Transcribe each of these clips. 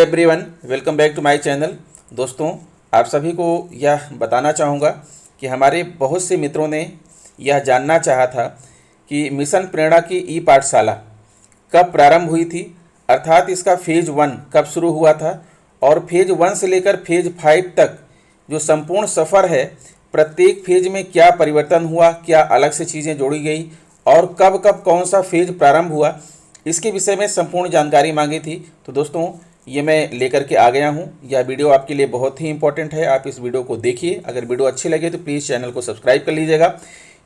Everyone, welcome back to my channel. दोस्तों, आप सभी को यह बताना चाहूँगा कि हमारे बहुत से मित्रों ने यह जानना चाहा था कि मिशन प्रेरणा की ई पाठशाला कब प्रारंभ हुई थी, अर्थात इसका फेज़ 1 कब शुरू हुआ था और फेज़ 1 से लेकर फेज़ 5 तक जो संपूर्ण सफ़र है, प्रत्येक फेज़ में क्या परिवर्तन हुआ, क्या अलग से चीज़ें जोड़ी गई और कब कब कौन सा फेज़ प्रारंभ हुआ, इसके विषय में संपूर्ण जानकारी मांगी थी। तो दोस्तों, ये मैं लेकर के आ गया हूँ। यह वीडियो आपके लिए बहुत ही इंपॉर्टेंट है, आप इस वीडियो को देखिए। अगर वीडियो अच्छी लगे तो प्लीज़ चैनल को सब्सक्राइब कर लीजिएगा।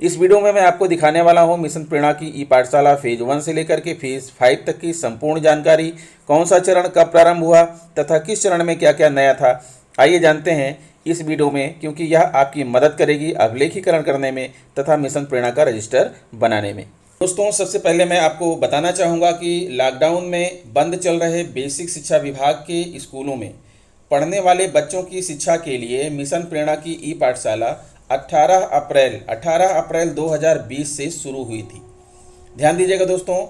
इस वीडियो में मैं आपको दिखाने वाला हूँ मिशन प्रेरणा की ई पाठशाला फेज़ 1 से लेकर के फेज़ 5 तक की संपूर्ण जानकारी, कौन सा चरण कब प्रारंभ हुआ तथा किस चरण में क्या क्या नया था। आइए जानते हैं इस वीडियो में, क्योंकि यह आपकी मदद करेगी अभिलेखीकरण करने में तथा मिशन प्रेरणा का रजिस्टर बनाने में। दोस्तों, सबसे पहले मैं आपको बताना चाहूँगा कि लॉकडाउन में बंद चल रहे बेसिक शिक्षा विभाग के स्कूलों में पढ़ने वाले बच्चों की शिक्षा के लिए मिशन प्रेरणा की ई पाठशाला 18 अप्रैल 2020 से शुरू हुई थी। ध्यान दीजिएगा दोस्तों,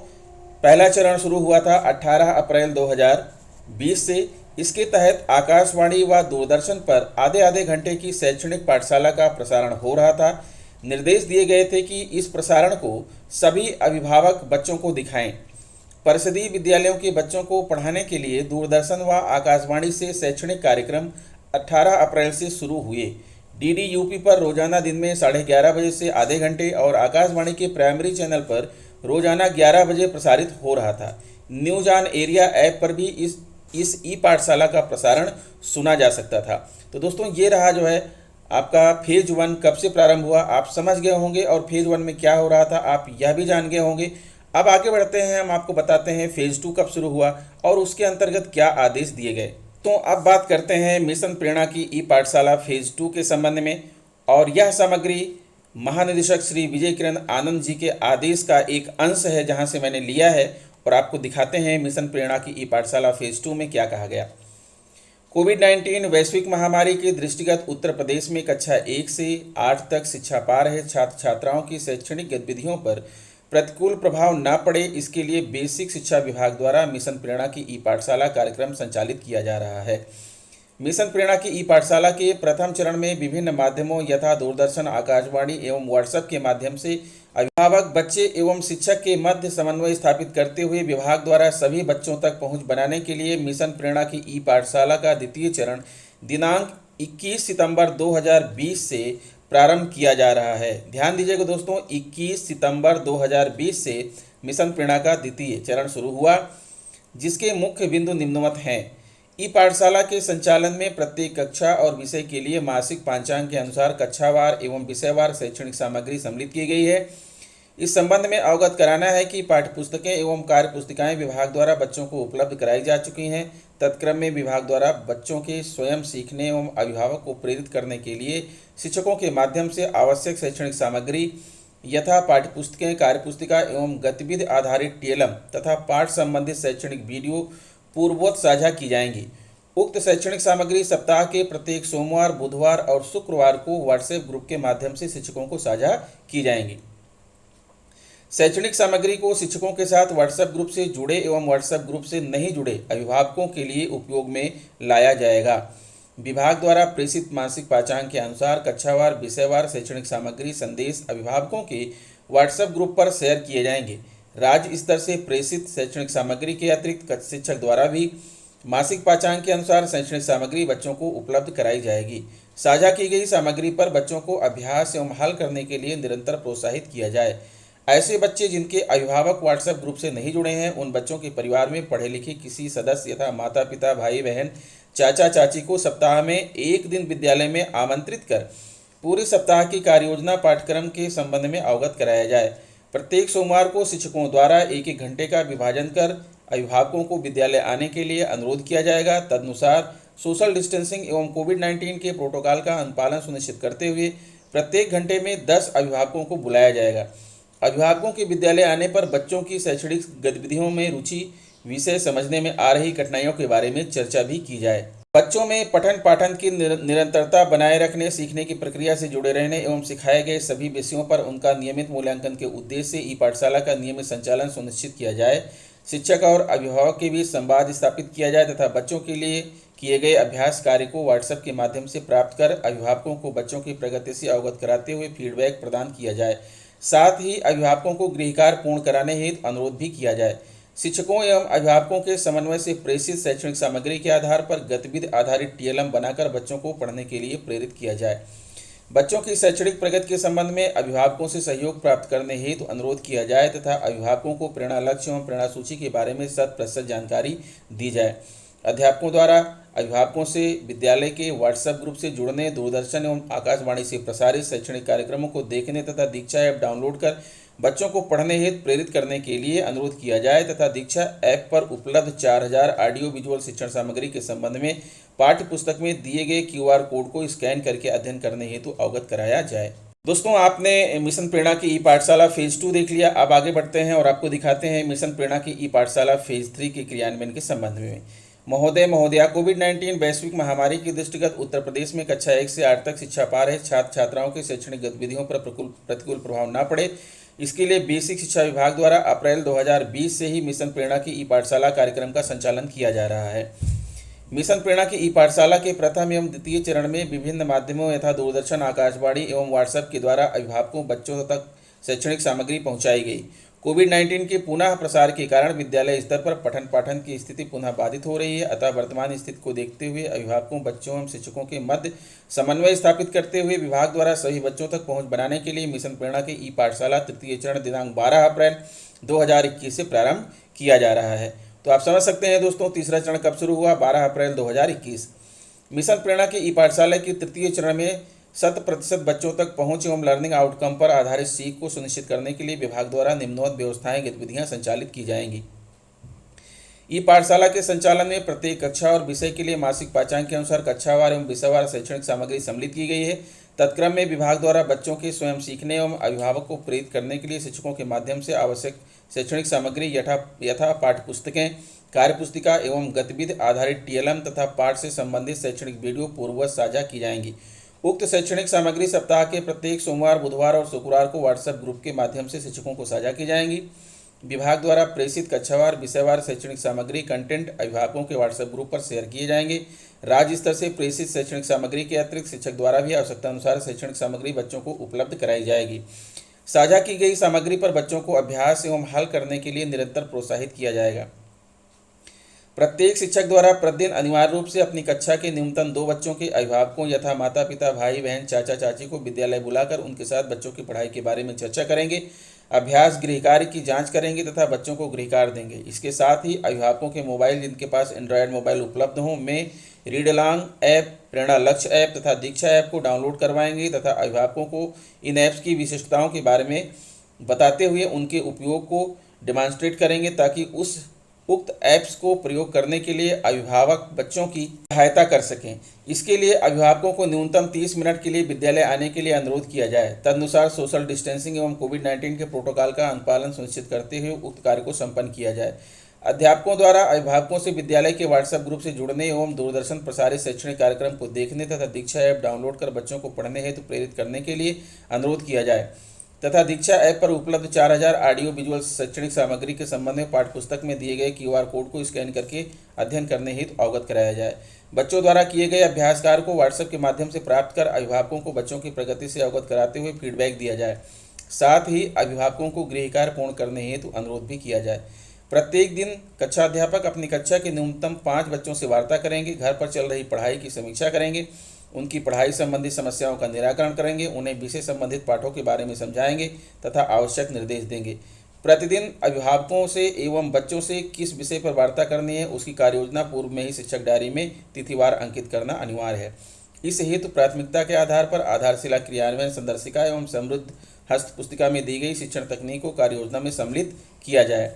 पहला चरण शुरू हुआ था 18 अप्रैल 2020 से। इसके तहत आकाशवाणी व दूरदर्शन पर आधे आधे घंटे की शैक्षणिक पाठशाला का प्रसारण हो रहा था। निर्देश दिए गए थे कि इस प्रसारण को सभी अभिभावक बच्चों को दिखाएं। परिषदीय विद्यालयों के बच्चों को पढ़ाने के लिए दूरदर्शन व आकाशवाणी से शैक्षणिक कार्यक्रम 18 अप्रैल से शुरू हुए। डीडी यूपी पर रोजाना दिन में 11:30 बजे से आधे घंटे और आकाशवाणी के प्राइमरी चैनल पर रोजाना 11 बजे प्रसारित हो रहा था। न्यूज ऑन एरिया ऐप पर भी इस ई पाठशाला का प्रसारण सुना जा सकता था। तो दोस्तों, ये रहा जो है आपका फेज़ 1 कब से प्रारंभ हुआ, आप समझ गए होंगे, और फेज़ 1 में क्या हो रहा था आप यह भी जान गए होंगे। अब आगे बढ़ते हैं, हम आपको बताते हैं फेज़ 2 कब शुरू हुआ और उसके अंतर्गत क्या आदेश दिए गए। तो अब बात करते हैं मिशन प्रेरणा की ई पाठशाला फेज़ 2 के संबंध में, और यह सामग्री महानिदेशक श्री विजय किरण आनंद जी के आदेश का एक अंश है, जहाँ से मैंने लिया है और आपको दिखाते हैं मिशन प्रेरणा की ई पाठशाला फेज़ 2 में क्या कहा गया। कोविड-19 वैश्विक महामारी के दृष्टिगत उत्तर प्रदेश में कक्षा 1 से 8 तक शिक्षा पा रहे छात्र छात्राओं की शैक्षणिक गतिविधियों पर प्रतिकूल प्रभाव न पड़े, इसके लिए बेसिक शिक्षा विभाग द्वारा मिशन प्रेरणा की ई पाठशाला कार्यक्रम संचालित किया जा रहा है। मिशन प्रेरणा की ई पाठशाला के प्रथम चरण में विभिन्न माध्यमों यथा दूरदर्शन, आकाशवाणी एवं व्हाट्सएप के माध्यम से अभिभावक, बच्चे एवं शिक्षक के मध्य समन्वय स्थापित करते हुए विभाग द्वारा सभी बच्चों तक पहुंच बनाने के लिए मिशन प्रेरणा की ई पाठशाला का द्वितीय चरण दिनांक 21 सितंबर 2020 से प्रारंभ किया जा रहा है। ध्यान दीजिएगा दोस्तों, 21 सितंबर 2020 से मिशन प्रेरणा का द्वितीय चरण शुरू हुआ, जिसके मुख्य बिंदु निम्नवत हैं। ई पाठशाला के संचालन में प्रत्येक कक्षा और विषय के लिए मासिक पाठ्यांक के अनुसार कक्षावार एवं विषयवार शैक्षणिक सामग्री सम्मिलित की गई है। इस संबंध में अवगत कराना है कि पाठ्यपुस्तकें एवं कार्य पुस्तिकाएं विभाग द्वारा बच्चों को उपलब्ध कराई जा चुकी हैं। तत्क्रम में विभाग द्वारा बच्चों के स्वयं सीखने एवं अभिभावक को प्रेरित करने के लिए शिक्षकों के माध्यम से आवश्यक शैक्षणिक सामग्री यथा पाठ्यपुस्तकें, कार्यपुस्तिका एवं गतिविधि आधारित टीएलएम तथा पाठ संबंधित शैक्षणिक वीडियो पूर्ववत साझा की जाएंगी। उक्त शैक्षणिक सामग्री सप्ताह के प्रत्येक सोमवार, बुधवार और शुक्रवार को व्हाट्सएप ग्रुप के माध्यम से शिक्षकों को साझा की जाएंगी। शैक्षणिक सामग्री को शिक्षकों के साथ व्हाट्सएप ग्रुप से जुड़े एवं व्हाट्सएप ग्रुप से नहीं जुड़े अभिभावकों के लिए उपयोग में लाया जाएगा। विभाग द्वारा प्रेषित मासिक पाठ्यांक के अनुसार कक्षावार, विषयवार शैक्षणिक सामग्री संदेश अभिभावकों के व्हाट्सएप ग्रुप पर शेयर किए जाएंगे। राज्य स्तर से प्रेषित शैक्षणिक सामग्री के अतिरिक्त शिक्षक द्वारा भी मासिक पाठ्यांक के अनुसार शैक्षणिक सामग्री बच्चों को उपलब्ध कराई जाएगी। साझा की गई सामग्री पर बच्चों को अभ्यास एवं हल करने के लिए निरंतर प्रोत्साहित किया जाए। ऐसे बच्चे जिनके अभिभावक व्हाट्सएप ग्रुप से नहीं जुड़े हैं, उन बच्चों के परिवार में पढ़े लिखे किसी सदस्य यथा माता पिता, भाई बहन, चाचा चाची को सप्ताह में एक दिन विद्यालय में आमंत्रित कर पूरे सप्ताह की कार्ययोजना पाठ्यक्रम के संबंध में अवगत कराया जाए। प्रत्येक सोमवार को शिक्षकों द्वारा 1-1 घंटे का विभाजन कर अभिभावकों को विद्यालय आने के लिए अनुरोध किया जाएगा। तदनुसार सोशल डिस्टेंसिंग एवं कोविड-19 के प्रोटोकॉल का अनुपालन सुनिश्चित करते हुए प्रत्येक घंटे में 10 अभिभावकों को बुलाया जाएगा। अभिभावकों के विद्यालय आने पर बच्चों की शैक्षणिक गतिविधियों में रुचि, विषय समझने में आ रही कठिनाइयों के बारे में चर्चा भी की जाए। बच्चों में पठन पाठन की निरंतरता बनाए रखने, सीखने की प्रक्रिया से जुड़े रहने एवं सिखाए गए सभी विषयों पर उनका नियमित मूल्यांकन के उद्देश्य से ई पाठशाला का नियमित संचालन सुनिश्चित किया जाए। शिक्षक और अभिभावक के बीच संवाद स्थापित किया जाए तथा बच्चों के लिए किए गए अभ्यास कार्य को व्हाट्सएप के माध्यम से प्राप्त कर अभिभावकों को बच्चों की प्रगति से अवगत कराते हुए फीडबैक प्रदान किया जाए। साथ ही अभिभावकों को गृहकार्य पूर्ण कराने हेतु अनुरोध भी किया जाए। शिक्षकों एवं अभिभावकों के समन्वय से प्रेषित शैक्षणिक सामग्री के आधार पर गतिविधि आधारित टीएलएम बनाकर बच्चों को पढ़ने के लिए प्रेरित किया जाए। बच्चों की शैक्षणिक प्रगति के संबंध में अभिभावकों से सहयोग प्राप्त करने हेतु अनुरोध किया जाए तथा अभिभावकों को प्रेरणा लक्ष्य एवं प्रेरणा सूची के बारे में 100% जानकारी दी जाए। अध्यापकों द्वारा अभिभावकों से विद्यालय के व्हाट्सएप ग्रुप से जुड़ने, दूरदर्शन एवं आकाशवाणी से प्रसारित शैक्षणिक कार्यक्रमों को देखने तथा दीक्षा ऐप डाउनलोड कर बच्चों को पढ़ने हेतु प्रेरित करने के लिए अनुरोध किया जाए तथा दीक्षा ऐप पर उपलब्ध 4000 ऑडियो विजुअल शिक्षण सामग्री के संबंध में पाठ्य पुस्तक में दिए गए QR कोड को स्कैन करके अध्ययन करने हेतु अवगत कराया जाए। दोस्तों, आपने मिशन प्रेरणा की ई पाठशाला फेज 2 देख लिया। अब आगे बढ़ते हैं और आपको दिखाते हैं मिशन प्रेरणा की ई पाठशाला फेज 3 के क्रियान्वयन के संबंध में। महोदय महोदया, कोविड-19 वैश्विक महामारी के दृष्टिगत उत्तर प्रदेश में कक्षा 1 से 8 तक शिक्षा पा रहे छात्र छात्राओं के शैक्षणिक गतिविधियों पर प्रतिकूल प्रभाव न पड़े, इसके लिए बेसिक शिक्षा विभाग द्वारा अप्रैल 2020 से ही मिशन प्रेरणा की ई पाठशाला कार्यक्रम का संचालन किया जा रहा है। मिशन प्रेरणा की ई पाठशाला के प्रथम एवं द्वितीय चरण में विभिन्न माध्यमों यथा दूरदर्शन, आकाशवाणी एवं व्हाट्सएप के द्वारा अभिभावकों बच्चों तक शैक्षणिक सामग्री पहुंचाई गई। कोविड-19 के पुनः प्रसार के कारण विद्यालय स्तर पर पठन पाठन की स्थिति पुनः बाधित हो रही है। अतः वर्तमान स्थिति को देखते हुए अभिभावकों, बच्चों एवं शिक्षकों के मध्य समन्वय स्थापित करते हुए विभाग द्वारा सभी बच्चों तक पहुंच बनाने के लिए मिशन प्रेरणा की ई पाठशाला तृतीय चरण दिनांक 12 अप्रैल 2021 से प्रारंभ किया जा रहा है। तो आप समझ सकते हैं दोस्तों, तीसरा चरण कब शुरू हुआ? 12 अप्रैल 2021। मिशन प्रेरणा की ई पाठशाला की तृतीय चरण में 100% बच्चों तक पहुंच एवं लर्निंग आउटकम पर आधारित सीख को सुनिश्चित करने के लिए विभाग द्वारा निम्नवत व्यवस्थाएं गतिविधियां संचालित की जाएंगी। ई पाठशाला के संचालन में प्रत्येक कक्षा और विषय के लिए मासिक पाठ्यांक के अनुसार कक्षावार एवं विषयवार शैक्षणिक सामग्री सम्मिलित की गई है। तत्क्रम में विभाग द्वारा बच्चों के स्वयं सीखने एवं अभिभावक को प्रेरित करने के लिए शिक्षकों के माध्यम से आवश्यक शैक्षणिक सामग्री यथा पाठ्य पुस्तकें, कार्यपुस्तिका एवं गतिविधि आधारित टीएलएम तथा पाठ से संबंधित शैक्षणिक वीडियो पूर्ववत साझा की जाएंगी। उक्त शैक्षणिक सामग्री सप्ताह के प्रत्येक सोमवार, बुधवार और शुक्रवार को व्हाट्सएप ग्रुप के माध्यम से शिक्षकों को साझा की जाएंगी। विभाग द्वारा प्रेषित कक्षावार, विषयवार शैक्षणिक सामग्री कंटेंट अभिभावकों के व्हाट्सएप ग्रुप पर शेयर किए जाएंगे। राज्य स्तर से प्रेषित शैक्षणिक सामग्री के अतिरिक्त शिक्षक द्वारा भी आवश्यकता अनुसार शैक्षणिक सामग्री बच्चों को उपलब्ध कराई जाएगी। साझा की गई सामग्री पर बच्चों को अभ्यास एवं हल करने के लिए निरंतर प्रोत्साहित किया जाएगा। प्रत्येक शिक्षक द्वारा प्रतिदिन अनिवार्य रूप से अपनी कक्षा के न्यूनतम 2 बच्चों के अभिभावकों यथा माता पिता, भाई बहन, चाचा चाची को विद्यालय बुलाकर उनके साथ बच्चों की पढ़ाई के बारे में चर्चा करेंगे, अभ्यास गृह कार्य की जांच करेंगे तथा बच्चों को गृह कार्य देंगे। इसके साथ ही अभिभावकों के मोबाइल जिनके पास एंड्रॉयड मोबाइल उपलब्ध हों में रीड अलॉन्ग ऐप, प्रेरणा लक्ष्य ऐप तथा दीक्षा ऐप को डाउनलोड करवाएंगे तथा अभिभावकों को इन ऐप्स की विशिष्टताओं के बारे में बताते हुए उनके उपयोग को डेमॉन्स्ट्रेट करेंगे ताकि उक्त ऐप्स को प्रयोग करने के लिए अभिभावक बच्चों की सहायता कर सकें। इसके लिए अभिभावकों को न्यूनतम 30 मिनट के लिए विद्यालय आने के लिए अनुरोध किया जाए। तदनुसार सोशल डिस्टेंसिंग एवं कोविड-19 के प्रोटोकॉल का अनुपालन सुनिश्चित करते हुए उक्त कार्य को संपन्न किया जाए। अध्यापकों द्वारा अभिभावकों से विद्यालय के व्हाट्सएप ग्रुप से जुड़ने एवं दूरदर्शन प्रसारित शैक्षणिक कार्यक्रम को देखने तथा दीक्षा ऐप डाउनलोड कर बच्चों को पढ़ने हेतु प्रेरित करने के लिए अनुरोध किया जाए तथा दीक्षा ऐप पर उपलब्ध 4000 ऑडियो विजुअल शैक्षणिक सामग्री के संबंध में पाठ्यपुस्तक में दिए गए QR कोड को स्कैन करके अध्ययन करने हेतु अवगत कराया जाए। बच्चों द्वारा किए गए अभ्यास कार्य को व्हाट्सएप के माध्यम से प्राप्त कर अभिभावकों को बच्चों की प्रगति से अवगत कराते हुए फीडबैक दिया जाए। साथ ही अभिभावकों को गृह कार्य पूर्ण करने हेतु अनुरोध भी किया जाए। प्रत्येक दिन कक्षाध्यापक अपनी कक्षा के न्यूनतम 5 बच्चों से वार्ता करेंगे, घर पर चल रही पढ़ाई की समीक्षा करेंगे, उनकी पढ़ाई संबंधी समस्याओं का निराकरण करेंगे, उन्हें विषय संबंधित पाठों के बारे में समझाएंगे तथा आवश्यक निर्देश देंगे। प्रतिदिन अभिभावकों से एवं बच्चों से किस विषय पर वार्ता करनी है उसकी कार्ययोजना पूर्व में ही शिक्षक डायरी में तिथिवार अंकित करना अनिवार्य है। इस हेतु प्राथमिकता के आधार पर आधारशिला क्रियान्वयन संदर्शिका एवं समृद्ध हस्त पुस्तिका में दी गई शिक्षण तकनीक को कार्ययोजना में सम्मिलित किया जाए।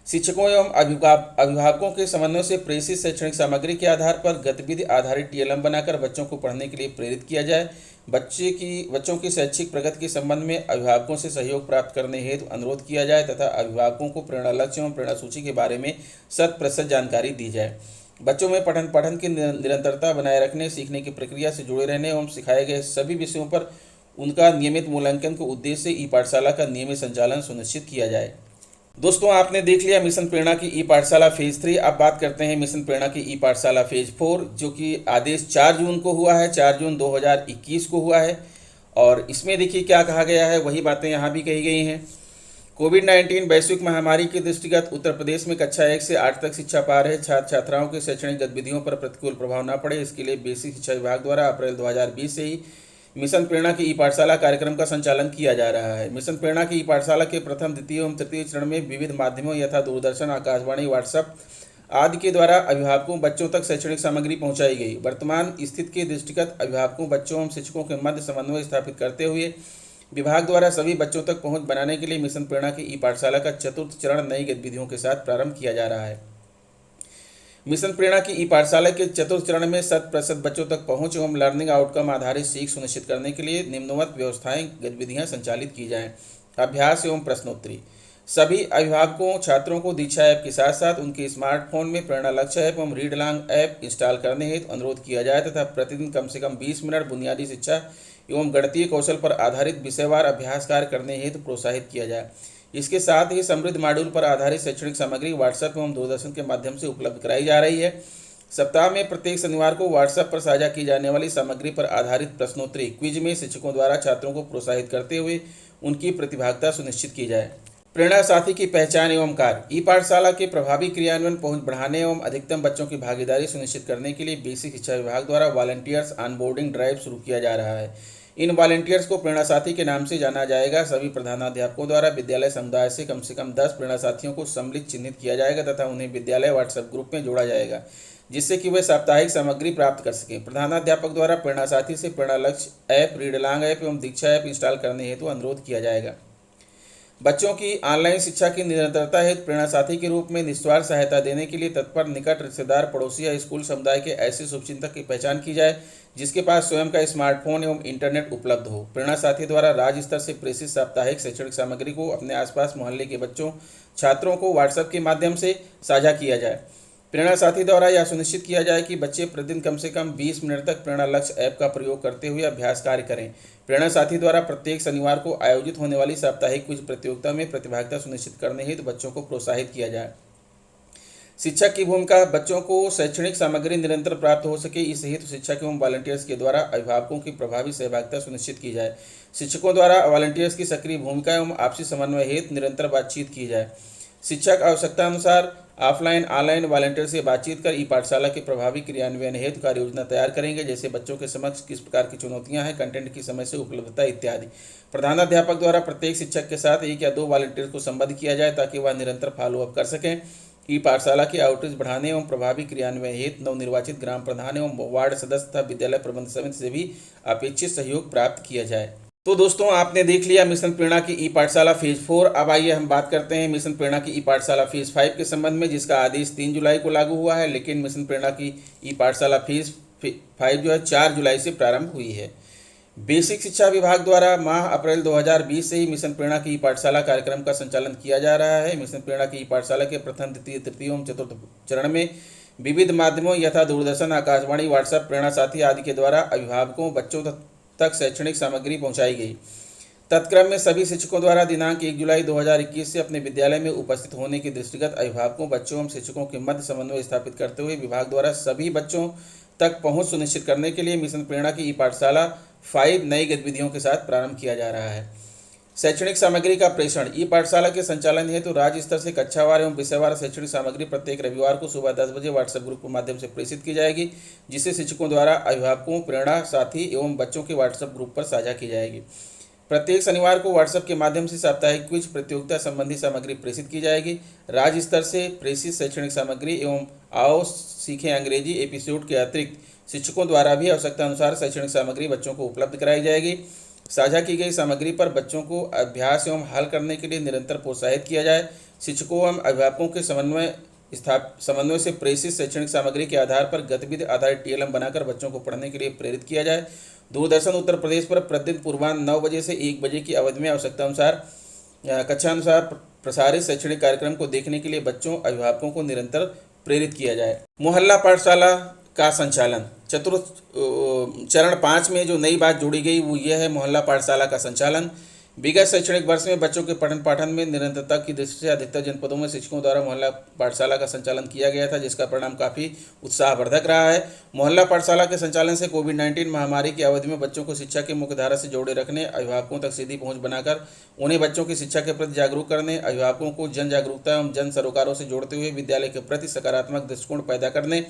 शिक्षकों एवं अभिभावकों के समन्वय से प्रेषित शैक्षणिक सामग्री के आधार पर गतिविधि आधारित टीएलएम बनाकर बच्चों को पढ़ने के लिए प्रेरित किया जाए। बच्चों की शैक्षिक प्रगति के संबंध में अभिभावकों से सहयोग प्राप्त करने हेतु अनुरोध किया जाए तथा अभिभावकों को प्रेरणा लक्ष्य एवं प्रेरणा सूची के बारे में 100% जानकारी दी जाए। बच्चों में पठन पाठन की निरंतरता बनाए रखने, सीखने की प्रक्रिया से जुड़े रहने एवं सिखाए गए सभी विषयों पर उनका नियमित मूल्यांकन के उद्देश्य से ई पाठशाला का नियमित संचालन सुनिश्चित किया जाए। दोस्तों आपने देख लिया मिशन प्रेरणा की ई पाठशाला फेज 3। अब बात करते हैं मिशन प्रेरणा की ई पाठशाला फेज 4, जो कि आदेश 4 जून को हुआ है, 4 जून 2021 को हुआ है। और इसमें देखिए क्या कहा गया है, वही बातें यहाँ भी कही गई हैं। कोविड-19 वैश्विक महामारी के दृष्टिगत उत्तर प्रदेश में कक्षा 1 से 8 तक शिक्षा पा रहे छात्र छात्राओं के शैक्षणिक गतिविधियों पर प्रतिकूल प्रभाव न पड़े, इसके लिए बेसिक शिक्षा विभाग द्वारा अप्रैल 2020 से ही मिशन प्रेरणा की ई पाठशाला कार्यक्रम का संचालन किया जा रहा है। मिशन प्रेरणा की ई पाठशाला के प्रथम, द्वितीय एवं तृतीय चरण में विविध माध्यमों यथा दूरदर्शन, आकाशवाणी, व्हाट्सएप आदि के द्वारा अभिभावकों बच्चों तक शैक्षणिक सामग्री पहुंचाई गई। वर्तमान स्थिति के दृष्टिगत अभिभावकों बच्चों एवं शिक्षकों के मध्य समन्वय स्थापित करते हुए विभाग द्वारा सभी बच्चों तक पहुंच बनाने के लिए मिशन प्रेरणा की ई पाठशाला का चतुर्थ चरण नई गतिविधियों के साथ प्रारंभ किया जा रहा है। मिशन प्रेरणा की ई पाठशाला के चतुर्थ चरण में 100% बच्चों तक पहुंच एवं लर्निंग आउटकम आधारित सीख सुनिश्चित करने के लिए निम्नवत व्यवस्थाएं गतिविधियां संचालित की जाएं। अभ्यास एवं प्रश्नोत्तरी। सभी अभिभावकों छात्रों को दीक्षा ऐप के साथ साथ उनके स्मार्टफोन में प्रेरणा लक्ष्य ऐप एवं रीड लॉन्ग ऐप इंस्टॉल करने हेतु अनुरोध किया जाए तथा प्रतिदिन कम से कम 20 मिनट बुनियादी शिक्षा एवं गणितीय कौशल पर आधारित विषयवार अभ्यास कार्य करने हेतु प्रोत्साहित किया जाए। इसके साथ ही समृद्ध मॉड्यूल पर आधारित शैक्षणिक सामग्री व्हाट्सएप एवं दूरदर्शन के माध्यम से उपलब्ध कराई जा रही है। सप्ताह में प्रत्येक शनिवार को व्हाट्सएप पर साझा की जाने वाली सामग्री पर आधारित प्रश्नोत्तरी क्विज में शिक्षकों द्वारा छात्रों को प्रोत्साहित करते हुए उनकी प्रतिभागिता सुनिश्चित की जाए। प्रेरणा साथी की पहचान एवं कार्य। ई पाठशाला के प्रभावी क्रियान्वयन, पहुंच बढ़ाने एवं अधिकतम बच्चों की भागीदारी सुनिश्चित करने के लिए बेसिक शिक्षा विभाग द्वारा वॉलंटियर्स ऑनबोर्डिंग ड्राइव शुरू किया जा रहा है। इन वॉलंटियर्स को प्रेरणा साथी के नाम से जाना जाएगा। सभी प्रधानाध्यापकों द्वारा विद्यालय समुदाय से कम 10 प्रेरणा साथियों को सम्मिलित चिन्हित किया जाएगा तथा उन्हें विद्यालय व्हाट्सएप ग्रुप में जोड़ा जाएगा, जिससे कि वे साप्ताहिक सामग्री प्राप्त कर सकें। प्रधानाध्यापक द्वारा प्रेरणा साथी से प्रेरणा लक्ष्य ऐप, रीड लॉन्ग ऐप एवं दीक्षा ऐप इंस्टॉल करने हेतु अनुरोध किया जाएगा। बच्चों की ऑनलाइन शिक्षा की निरंतरता हेतु प्रेरणा साथी के रूप में निस्वार्थ सहायता देने के लिए तत्पर निकट रिश्तेदार, पड़ोसी या स्कूल समुदाय के ऐसे शुभचिंतक की पहचान की जाए जिसके पास स्वयं का स्मार्टफोन एवं इंटरनेट उपलब्ध हो। प्रेरणा साथी द्वारा राज्य स्तर से प्रेषित साप्ताहिक शैक्षणिक सामग्री को अपने आसपास मोहल्ले के बच्चों छात्रों को व्हाट्सएप के माध्यम से साझा किया जाए। प्रेरणा साथी द्वारा यह सुनिश्चित किया जाए कि बच्चे प्रतिदिन कम से कम 20 मिनट तक प्रेरणा लक्ष्य ऐप का प्रयोग करते हुए अभ्यास कार्य करें। प्रेरणा साथी द्वारा प्रत्येक शनिवार को आयोजित होने वाली साप्ताहिक क्विज प्रतियोगिता में प्रतिभागिता सुनिश्चित करने हेतु बच्चों को प्रोत्साहित किया जाए। शिक्षक की भूमिका। बच्चों को शैक्षणिक सामग्री निरंतर प्राप्त हो सके, इस हेतु शिक्षक एवं वॉलंटियर्स के द्वारा अभिभावकों की प्रभावी सहभागिता सुनिश्चित की जाए। शिक्षकों द्वारा वॉलंटियर्स की सक्रिय भूमिका एवं आपसी समन्वय हेतु निरंतर बातचीत की जाए। शिक्षक आवश्यकता अनुसार ऑफलाइन ऑनलाइन वॉलंटियर से बातचीत कर ई पाठशाला के प्रभावी क्रियान्वयन हेतु कार्य योजना तैयार करेंगे, जैसे बच्चों के समक्ष किस प्रकार की चुनौतियां हैं, कंटेंट की समय से उपलब्धता इत्यादि। प्रधानाध्यापक द्वारा प्रत्येक शिक्षक के साथ 1 या 2 वॉलंटियर्स को संबद्ध किया जाए ताकि वह निरंतर फॉलोअप कर सकें। ई पाठशाला की आउटरीच बढ़ाने एवं प्रभावी क्रियान्वयन हेतु नवनिर्वाचित ग्राम प्रधान एवं वार्ड सदस्य तथा विद्यालय प्रबंध समिति से भी अपेक्षित सहयोग प्राप्त किया जाए। तो दोस्तों आपने देख लिया मिशन प्रेरणा की ई पाठशाला फेज 4। अब आइए हम बात करते हैं मिशन प्रेरणा की ई पाठशाला फेज 5 के संबंध में, जिसका आदेश 3 जुलाई को लागू हुआ है, लेकिन मिशन प्रेरणा की ई पाठशाला फेज 5 जो है 4 जुलाई से प्रारंभ हुई है। बेसिक शिक्षा विभाग द्वारा माह अप्रैल 2020 से ही मिशन प्रेरणा की ई पाठशाला कार्यक्रम का संचालन किया जा रहा है। मिशन प्रेरणा की ई पाठशाला के प्रथम, द्वितीय, तृतीय एवं चतुर्थ चरण में विविध माध्यमों यथा दूरदर्शन, आकाशवाणी, व्हाट्सएप, प्रेरणा साथी आदि के द्वारा अभिभावकों बच्चों तक शैक्षणिक सामग्री पहुंचाई गई। तत्क्रम में सभी शिक्षकों द्वारा दिनांक 1 जुलाई 2021 से अपने विद्यालय में उपस्थित होने के दृष्टिगत अभिभावकों बच्चों एवं शिक्षकों के मध्य समन्वय स्थापित करते हुए विभाग द्वारा सभी बच्चों तक पहुंच सुनिश्चित करने के लिए मिशन प्रेरणा की ई पाठशाला 5 नई गतिविधियों के साथ प्रारंभ किया जा रहा है। शैक्षणिक सामग्री का प्रेषण। ई पाठशाला के संचालन हेतु राज्य स्तर से कक्षावार एवं विषयवार शैक्षणिक सामग्री प्रत्येक रविवार को सुबह 10 बजे व्हाट्सएप ग्रुप के माध्यम से प्रेषित की जाएगी, जिसे शिक्षकों द्वारा अभिभावकों, प्रेरणा साथी एवं बच्चों के व्हाट्सएप ग्रुप पर साझा की जाएगी। प्रत्येक शनिवार को व्हाट्सएप के माध्यम से साप्ताहिक क्विज प्रतियोगिता संबंधी सामग्री प्रेषित की जाएगी। राज्य स्तर से प्रेषित शैक्षणिक सामग्री एवं आओ सीखें अंग्रेजी एपिसोड के अतिरिक्त शिक्षकों द्वारा भी आवश्यकता अनुसार शैक्षणिक सामग्री बच्चों को उपलब्ध कराई जाएगी। साझा की गई सामग्री पर बच्चों को अभ्यास एवं हल करने के लिए निरंतर प्रोत्साहित किया जाए। शिक्षकों एवं अभिभावकों के समन्वय से प्रेषित शैक्षणिक सामग्री के आधार पर गतिविधि आधारित TLM बनाकर बच्चों को पढ़ने के लिए प्रेरित किया जाए। दूरदर्शन उत्तर प्रदेश पर प्रतिदिन पूर्वाह्न 9 बजे से 1 बजे की अवधि में आवश्यकता अनुसार कक्षानुसार प्रसारित शैक्षणिक कार्यक्रम को देखने के लिए बच्चों अभिभावकों को निरंतर प्रेरित किया जाए। मोहल्ला पाठशाला का संचालन। चतुर्थ चरण 5 में जो नई बात जोड़ी गई वो ये है मोहल्ला पाठशाला का संचालन। विगत शैक्षणिक वर्ष में बच्चों के पठन पाठन में निरंतरता की दृष्टि से अधिकतर जनपदों में शिक्षकों द्वारा मोहल्ला पाठशाला का संचालन किया गया था, जिसका परिणाम काफ़ी उत्साहवर्धक रहा है। मोहल्ला पाठशाला के संचालन से कोविड-19 महामारी की अवधि में बच्चों को शिक्षा की मुख्यधारा से जोड़े रखने, अभिभावकों तक सीधी पहुंच बनाकर उन्हें बच्चों की शिक्षा के प्रति जागरूक करने, अभिभावकों को जन जागरूकता एवं जन सरोकारों से जोड़ते हुए विद्यालय के प्रति सकारात्मक दृष्टिकोण पैदा करने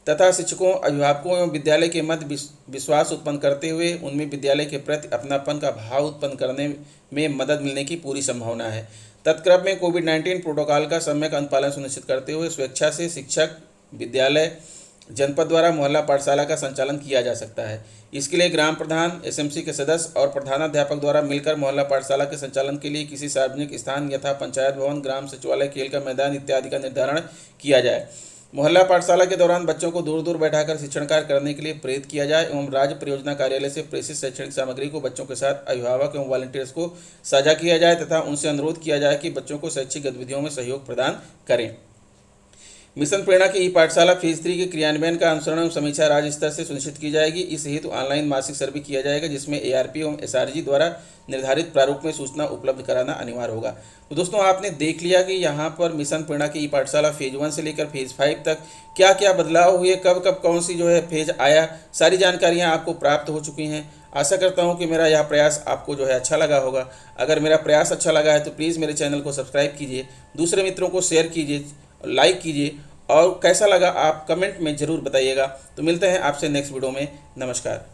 तथा शिक्षकों, अभिभावकों एवं विद्यालय के मध्य विश्वास उत्पन्न करते हुए उनमें विद्यालय के प्रति अपनापन का भाव उत्पन्न करने में मदद मिलने की पूरी संभावना है। तत्क्रम में कोविड-19 प्रोटोकॉल का सम्यक अनुपालन सुनिश्चित करते हुए स्वेच्छा से शिक्षक, विद्यालय, जनपद द्वारा मोहल्ला पाठशाला का संचालन किया जा सकता है। इसके लिए ग्राम प्रधान, एसएमसी के सदस्य और प्रधानाध्यापक द्वारा मिलकर मोहल्ला पाठशाला के संचालन के लिए किसी सार्वजनिक स्थान यथा पंचायत भवन, ग्राम सचिवालय, खेल का मैदान इत्यादि का निर्धारण किया जाए। मोहल्ला पाठशाला के दौरान बच्चों को दूर दूर बैठाकर शिक्षण कार्य करने के लिए प्रेरित किया जाए एवं राज्य परियोजना कार्यालय से प्रेषित शैक्षणिक सामग्री को बच्चों के साथ अभिभावक एवं वॉलंटियर्स को साझा किया जाए तथा उनसे अनुरोध किया जाए कि बच्चों को शैक्षिक गतिविधियों में सहयोग प्रदान करें। मिशन प्रेरणा की ई पाठशाला फेज 3 के क्रियान्वयन का अनुसरण एवं समीक्षा राज्य स्तर से सुनिश्चित की जाएगी। इस हेतु ऑनलाइन मासिक सर्वे किया जाएगा, जिसमें एआरपी एवं एसआरजी द्वारा निर्धारित प्रारूप में सूचना उपलब्ध कराना अनिवार्य होगा। तो दोस्तों, आपने देख लिया कि यहाँ पर मिशन प्रेरणा की ई पाठशाला फेज 1 से लेकर फेज 5 तक क्या क्या बदलाव हुए, कब कब कौन सी जो है फेज आया, सारी जानकारियाँ आपको प्राप्त हो चुकी हैं। आशा करता हूँ कि मेरा यह प्रयास आपको जो है अच्छा लगा होगा। अगर मेरा प्रयास अच्छा लगा है तो प्लीज़ मेरे चैनल को सब्सक्राइब कीजिए, दूसरे मित्रों को शेयर कीजिए, लाइक कीजिए और कैसा लगा आप कमेंट में ज़रूर बताइएगा। तो मिलते हैं आपसे नेक्स्ट वीडियो में। नमस्कार।